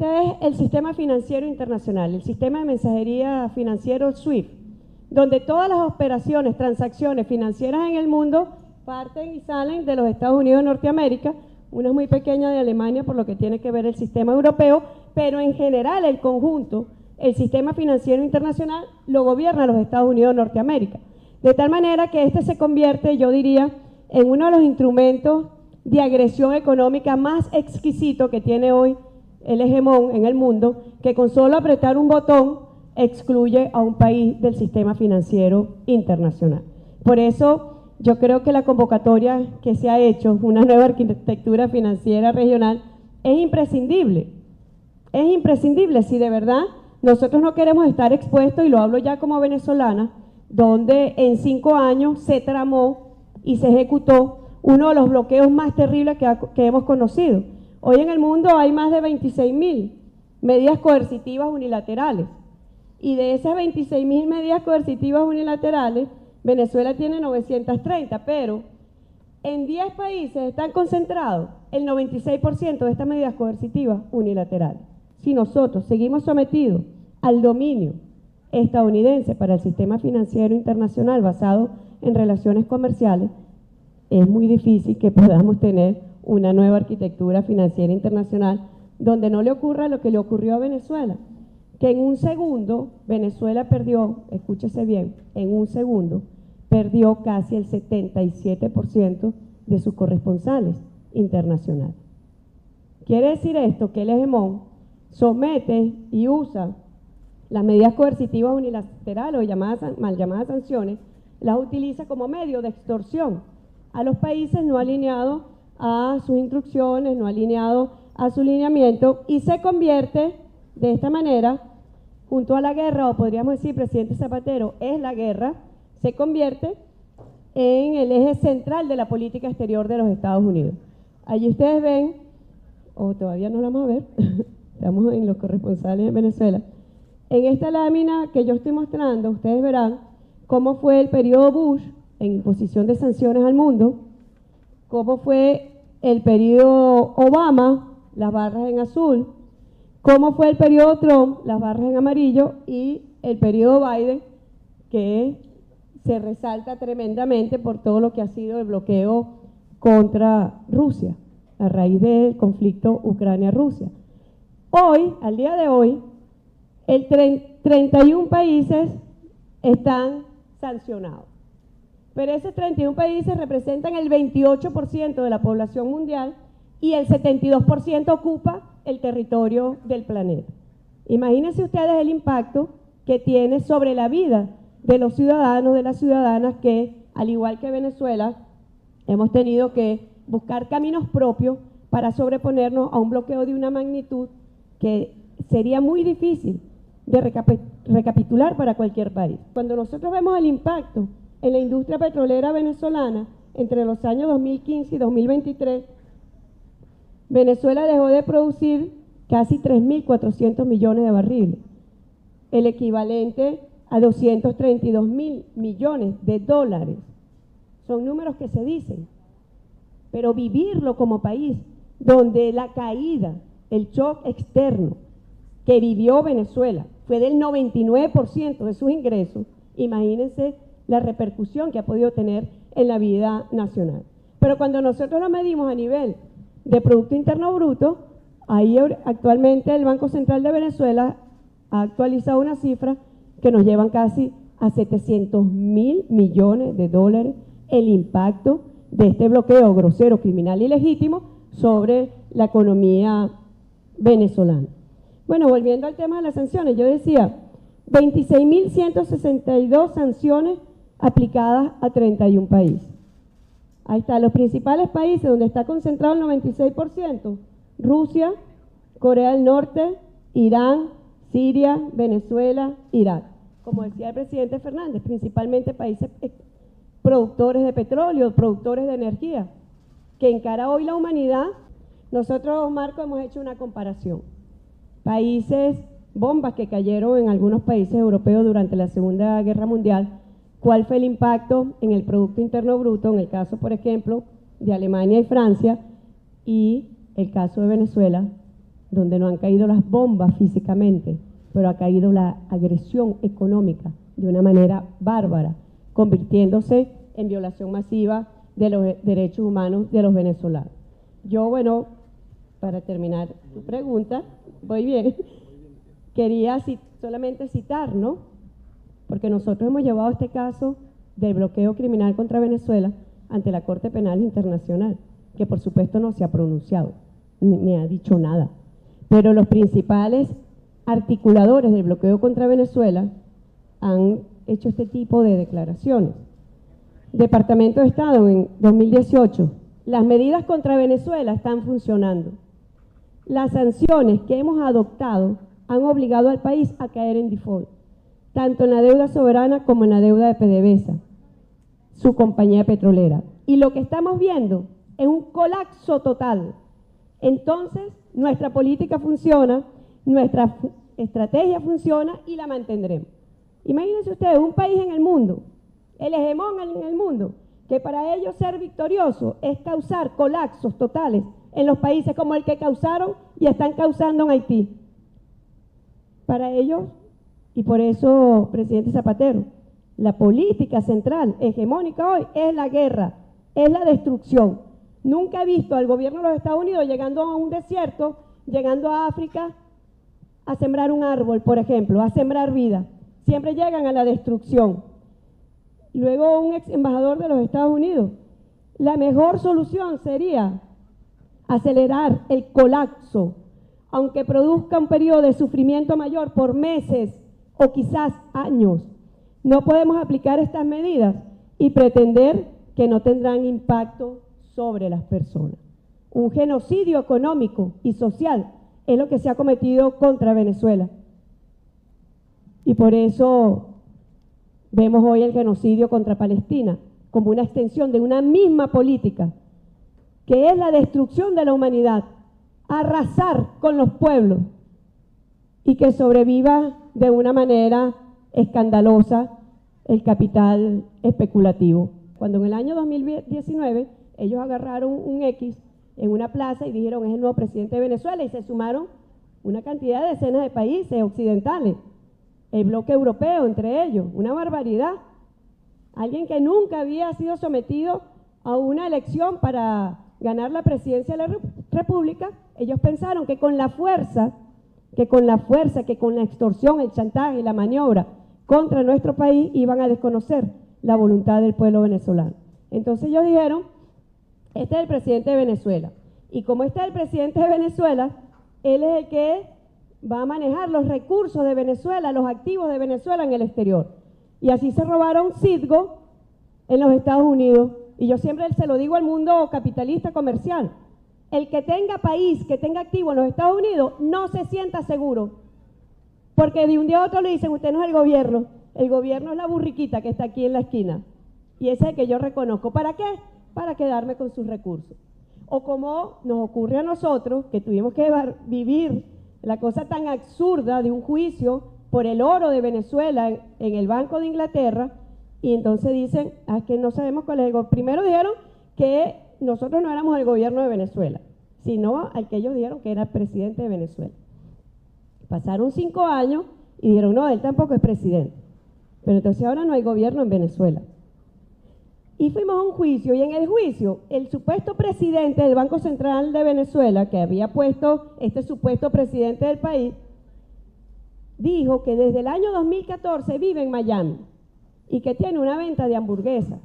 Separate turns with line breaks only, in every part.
Este es el sistema financiero internacional, el sistema de mensajería financiero SWIFT, donde todas las operaciones, transacciones financieras en el mundo parten y salen de los Estados Unidos de Norteamérica, una muy pequeña de Alemania por lo que tiene que ver el sistema europeo, pero en general el conjunto, el sistema financiero internacional, lo gobierna los Estados Unidos de Norteamérica. De tal manera que este se convierte, yo diría, en uno de los instrumentos de agresión económica más exquisito que tiene hoy el hegemón en el mundo, que con solo apretar un botón excluye a un país del sistema financiero internacional. Por eso yo creo que la convocatoria que se ha hecho, una nueva arquitectura financiera regional, es imprescindible. Es imprescindible si de verdad nosotros no queremos estar expuestos, y lo hablo ya como venezolana, donde en 5 años se tramó y se ejecutó uno de los bloqueos más terribles que hemos conocido. Hoy en el mundo hay más de 26.000 medidas coercitivas unilaterales, y de esas 26.000 medidas coercitivas unilaterales, Venezuela tiene 930, pero en 10 países están concentrados el 96% de estas medidas coercitivas unilaterales. Si nosotros seguimos sometidos al dominio estadounidense para el sistema financiero internacional basado en relaciones comerciales, es muy difícil que podamos tener una nueva arquitectura financiera internacional donde no le ocurra lo que le ocurrió a Venezuela, que en un segundo Venezuela perdió, escúchese bien, en un segundo perdió casi el 77% de sus corresponsales internacionales. Quiere decir esto que el hegemón somete y usa las medidas coercitivas unilaterales o mal llamadas sanciones, las utiliza como medio de extorsión a los países no alineados a sus instrucciones, no alineados a su lineamiento, y se convierte de esta manera, junto a la guerra, o podríamos decir, presidente Zapatero, es la guerra, se convierte en el eje central de la política exterior de los Estados Unidos. Allí ustedes ven, o todavía no la vamos a ver, estamos en los corresponsales en Venezuela. En esta lámina que yo estoy mostrando, ustedes verán cómo fue el periodo Bush en imposición de sanciones al mundo, cómo fue el periodo Obama, las barras en azul, cómo fue el periodo Trump, las barras en amarillo, y el periodo Biden, que se resalta tremendamente por todo lo que ha sido el bloqueo contra Rusia, a raíz del conflicto Ucrania-Rusia. Hoy, al día de hoy, 31 países están sancionados, pero esos 31 países representan el 28% de la población mundial y el 72% ocupa el territorio del planeta. Imagínense ustedes el impacto que tiene sobre la vida de los ciudadanos, de las ciudadanas que, al igual que Venezuela, hemos tenido que buscar caminos propios para sobreponernos a un bloqueo de una magnitud que sería muy difícil de recapitular para cualquier país. Cuando nosotros vemos el impacto en la industria petrolera venezolana entre los años 2015 y 2023, Venezuela dejó de producir casi 3.400 millones de barriles, el equivalente a 232.000 millones de dólares. Son números que se dicen, pero vivirlo como país, donde la caída, el shock externo que vivió Venezuela fue del 99% de sus ingresos, imagínense la repercusión que ha podido tener en la vida nacional. Pero cuando nosotros lo medimos a nivel de Producto Interno Bruto, ahí actualmente el Banco Central de Venezuela ha actualizado una cifra que nos llevan casi a 700.000 millones de dólares el impacto de este bloqueo grosero, criminal y legítimo sobre la economía venezolana. Bueno, volviendo al tema de las sanciones, yo decía 26.162 sanciones aplicadas a 31 países. Ahí está, los principales países donde está concentrado el 96%, Rusia, Corea del Norte, Irán, Siria, Venezuela, Irak. Como decía el presidente Fernández, principalmente países productores de petróleo, productores de energía, que encara hoy la humanidad. Nosotros, Marco, hemos hecho una comparación. Países, bombas que cayeron en algunos países europeos durante la Segunda Guerra Mundial, ¿cuál fue el impacto en el Producto Interno Bruto? En el caso, por ejemplo, de Alemania y Francia, y el caso de Venezuela, donde no han caído las bombas físicamente, pero ha caído la agresión económica de una manera bárbara, convirtiéndose en violación masiva de los derechos humanos de los venezolanos. Yo, bueno, para terminar tu pregunta, voy bien, quería solamente citar, ¿no? Porque nosotros hemos llevado este caso del bloqueo criminal contra Venezuela ante la Corte Penal Internacional, que por supuesto no se ha pronunciado, ni ha dicho nada. Pero los principales articuladores del bloqueo contra Venezuela han hecho este tipo de declaraciones. Departamento de Estado en 2018, las medidas contra Venezuela están funcionando. Las sanciones que hemos adoptado han obligado al país a caer en default, tanto en la deuda soberana como en la deuda de PDVSA, su compañía petrolera. Y lo que estamos viendo es un colapso total. Entonces, nuestra política funciona, nuestra estrategia funciona y la mantendremos. Imagínense ustedes, un país en el mundo, el hegemón en el mundo, que para ellos ser victorioso es causar colapsos totales en los países como el que causaron y están causando en Haití. Para ellos, y por eso, presidente Zapatero, la política central hegemónica hoy es la guerra, es la destrucción. Nunca he visto al gobierno de los Estados Unidos llegando a un desierto, llegando a África a sembrar un árbol, por ejemplo, a sembrar vida. Siempre llegan a la destrucción. Luego un ex embajador de los Estados Unidos, la mejor solución sería acelerar el colapso, aunque produzca un periodo de sufrimiento mayor por meses o quizás años. No podemos aplicar estas medidas y pretender que no tendrán impacto sobre las personas. Un genocidio económico y social es lo que se ha cometido contra Venezuela. Y por eso vemos hoy el genocidio contra Palestina como una extensión de una misma política, que es la destrucción de la humanidad, arrasar con los pueblos y que sobreviva de una manera escandalosa el capital especulativo. Cuando en el año 2019 ellos agarraron un X en una plaza y dijeron es el nuevo presidente de Venezuela y se sumaron una cantidad de decenas de países occidentales, el bloque europeo entre ellos, una barbaridad. Alguien que nunca había sido sometido a una elección para ganar la presidencia de la República, ellos pensaron que con la fuerza, que con la extorsión, el chantaje y la maniobra contra nuestro país iban a desconocer la voluntad del pueblo venezolano. Entonces ellos dijeron, este es el presidente de Venezuela. Y como este es el presidente de Venezuela, él es el que va a manejar los recursos de Venezuela, los activos de Venezuela en el exterior. Y así se robaron Citgo en los Estados Unidos. Y yo siempre se lo digo al mundo capitalista comercial. El que tenga país, que tenga activo en los Estados Unidos, no se sienta seguro. Porque de un día a otro le dicen, usted no es el gobierno es la burriquita que está aquí en la esquina. Y ese es el que yo reconozco. ¿Para qué? Para quedarme con sus recursos. O como nos ocurre a nosotros, que tuvimos que vivir la cosa tan absurda de un juicio por el oro de Venezuela en el Banco de Inglaterra, y entonces dicen, es que no sabemos cuál es el gobierno. Primero dijeron que nosotros no éramos el gobierno de Venezuela, sino al que ellos dijeron que era el presidente de Venezuela. Pasaron 5 años y dijeron, no, él tampoco es presidente. Pero entonces ahora no hay gobierno en Venezuela. Y fuimos a un juicio, y en el juicio, el supuesto presidente del Banco Central de Venezuela, que había puesto este supuesto presidente del país, dijo que desde el año 2014 vive en Miami y que tiene una venta de hamburguesas.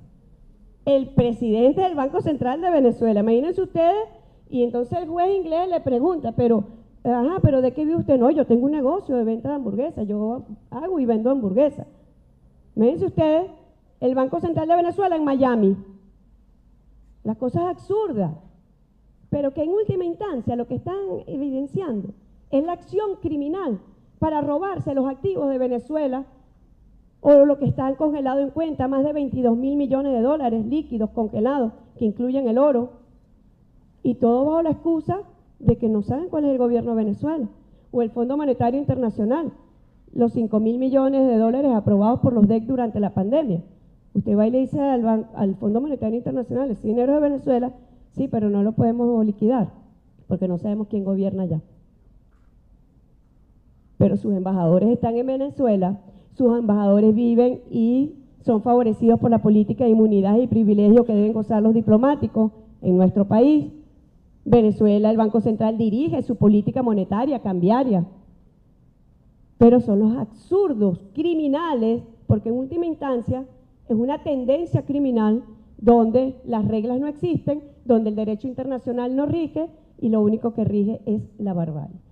El presidente del Banco Central de Venezuela, imagínense ustedes, y entonces el juez inglés le pregunta, pero ¿de qué vive usted? No, yo tengo un negocio de venta de hamburguesas, yo hago y vendo hamburguesas. Imagínense ustedes, el Banco Central de Venezuela en Miami. La cosa es absurda, pero que en última instancia lo que están evidenciando es la acción criminal para robarse los activos de Venezuela o lo que están congelado en cuenta, más de 22.000 millones de dólares líquidos congelados que incluyen el oro, y todo bajo la excusa de que no saben cuál es el gobierno de Venezuela o el Fondo Monetario Internacional, los 5.000 millones de dólares aprobados por los DEC durante la pandemia. Usted va y le dice al Fondo Monetario Internacional, ese dinero de Venezuela, sí, pero no lo podemos liquidar porque no sabemos quién gobierna allá. pero sus embajadores están en Venezuela, sus embajadores viven y son favorecidos por la política de inmunidad y privilegios que deben gozar los diplomáticos en nuestro país. Venezuela, el Banco Central dirige su política monetaria, cambiaria, pero son los absurdos criminales, porque en última instancia es una tendencia criminal donde las reglas no existen, donde el derecho internacional no rige y lo único que rige es la barbarie.